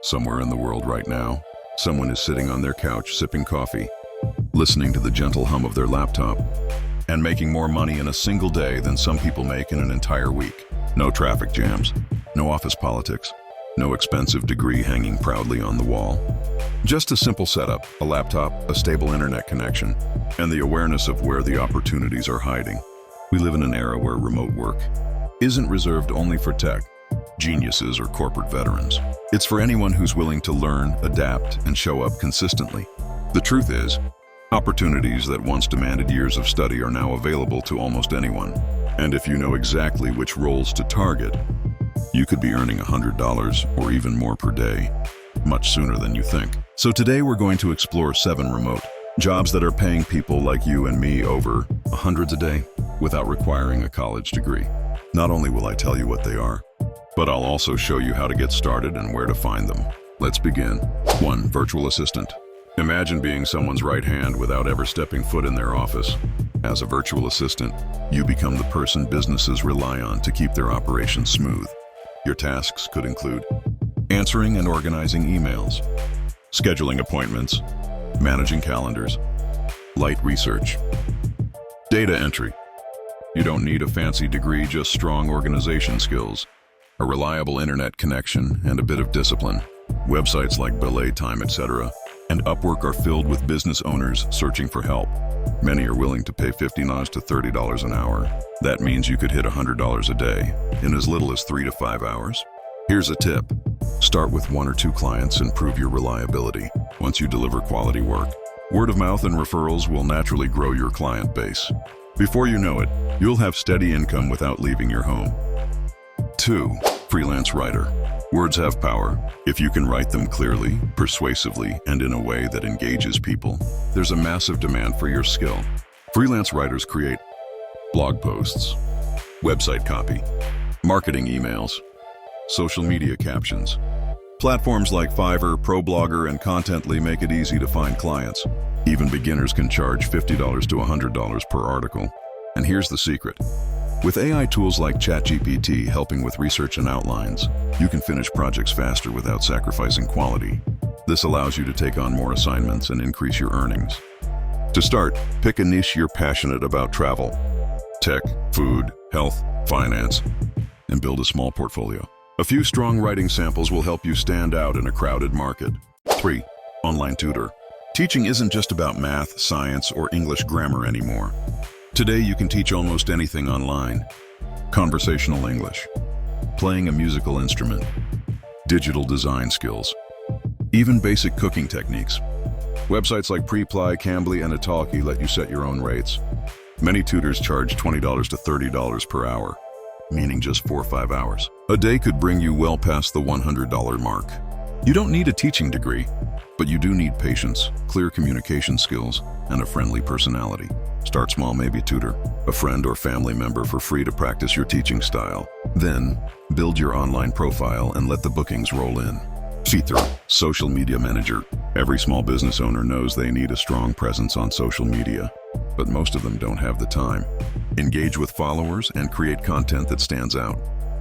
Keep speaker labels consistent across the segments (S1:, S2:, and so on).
S1: Somewhere in the world right now, someone is sitting on their couch sipping coffee, listening to the gentle hum of their laptop, and making more money in a single day than some people make in an entire week. No traffic jams, no office politics, no expensive degree hanging proudly on the wall. Just a simple setup, a laptop, a stable internet connection, and the awareness of where the opportunities are hiding. We live in an era where remote work isn't reserved only for tech, geniuses, or corporate veterans. It's for anyone who's willing to learn, adapt, and show up consistently. The truth is, opportunities that once demanded years of study are now available to almost anyone. And if you know exactly which roles to target, you could be earning $100 or even more per day, much sooner than you think. So today we're going to explore 7 remote jobs that are paying people like you and me over hundreds a day without requiring a college degree. Not only will I tell you what they are, but I'll also show you how to get started and where to find them. Let's begin. 1. Virtual assistant. Imagine being someone's right hand without ever stepping foot in their office. As a virtual assistant, you become the person businesses rely on to keep their operations smooth. Your tasks could include answering and organizing emails, scheduling appointments, managing calendars, light research, data entry. You don't need a fancy degree, just strong organization skills, a reliable internet connection, and a bit of discipline. Websites like Belay Time, etc., and Upwork are filled with business owners searching for help. Many are willing to pay $50 to $30 an hour. That means you could hit $100 a day in as little as 3 to 5 hours. Here's a tip. Start with 1 or 2 clients and prove your reliability. Once you deliver quality work, word of mouth and referrals will naturally grow your client base. Before you know it, you'll have steady income without leaving your home. 2. Freelance writer. Words have power. If you can write them clearly, persuasively, and in a way that engages people, there's a massive demand for your skill. Freelance writers create blog posts, website copy, marketing emails, social media captions. Platforms like Fiverr, ProBlogger, and Contently make it easy to find clients. Even beginners can charge $50 to $100 per article. And here's the secret. With AI tools like ChatGPT helping with research and outlines, you can finish projects faster without sacrificing quality. This allows you to take on more assignments and increase your earnings. To start, pick a niche you're passionate about: travel, tech, food, health, finance, and build a small portfolio. A few strong writing samples will help you stand out in a crowded market. 3. Online tutor. Teaching isn't just about math, science, or English grammar anymore. Today you can teach almost anything online. Conversational English, playing a musical instrument, digital design skills, even basic cooking techniques. Websites like Preply, Cambly, and Italki let you set your own rates. Many tutors charge $20 to $30 per hour, meaning just 4 or 5 hours. A day could bring you well past the $100 mark. You don't need a teaching degree, but you do need patience, clear communication skills, and a friendly personality. Start small, maybe tutor a friend or family member for free to practice your teaching style. Then, build your online profile and let the bookings roll in. Tutor, social media manager. Every small business owner knows they need a strong presence on social media, but most of them don't have the time. Engage with followers and create content that stands out.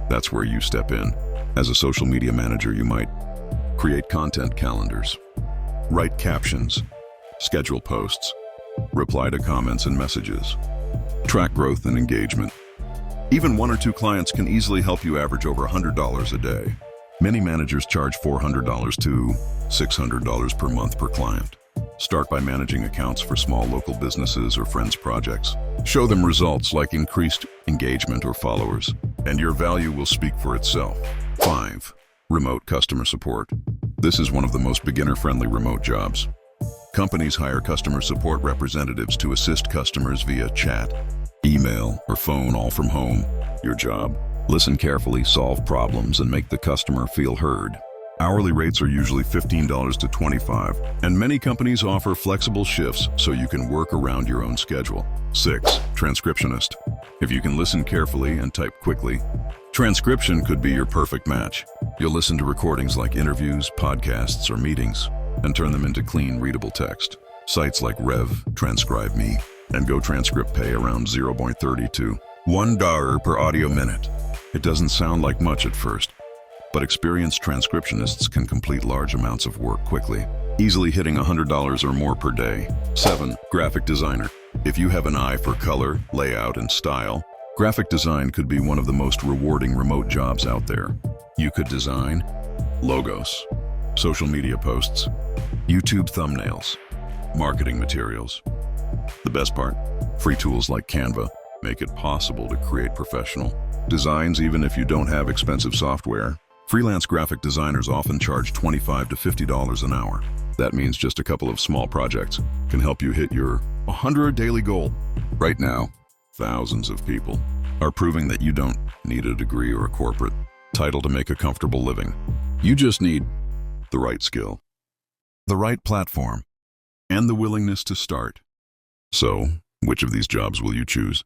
S1: That's where you step in. As a social media manager, you might create content calendars, write captions, schedule posts, reply to comments and messages, track growth and engagement. Even 1 or 2 clients can easily help you average over $100 a day. Many managers charge $400 to $600 per month per client. Start by managing accounts for small local businesses or friends' projects. Show them results like increased engagement or followers, and your value will speak for itself. 5. Remote customer support. This is one of the most beginner-friendly remote jobs. Companies hire customer support representatives to assist customers via chat, email, or phone, all from home. Your job? Listen carefully, solve problems, and make the customer feel heard. Hourly rates are usually $15 to $25, and many companies offer flexible shifts so you can work around your own schedule. 6. Transcriptionist. If you can listen carefully and type quickly, transcription could be your perfect match. You'll listen to recordings like interviews, podcasts, or meetings, and turn them into clean, readable text. Sites like Rev, Transcribe Me, and GoTranscript pay around $0.30 to $1 per audio minute. It doesn't sound like much at first, but experienced transcriptionists can complete large amounts of work quickly, easily hitting $100 or more per day. 7. Graphic designer. If you have an eye for color, layout, and style, graphic design could be one of the most rewarding remote jobs out there. You could design logos, social media posts, YouTube thumbnails, marketing materials. The best part? Free tools like Canva make it possible to create professional designs even if you don't have expensive software. Freelance graphic designers often charge $25 to $50 an hour. That means just a couple of small projects can help you hit your 100 daily goal. Right now, thousands of people are proving that you don't need a degree or a corporate title to make a comfortable living. You just need the right skill, the right platform, and the willingness to start. So, which of these jobs will you choose?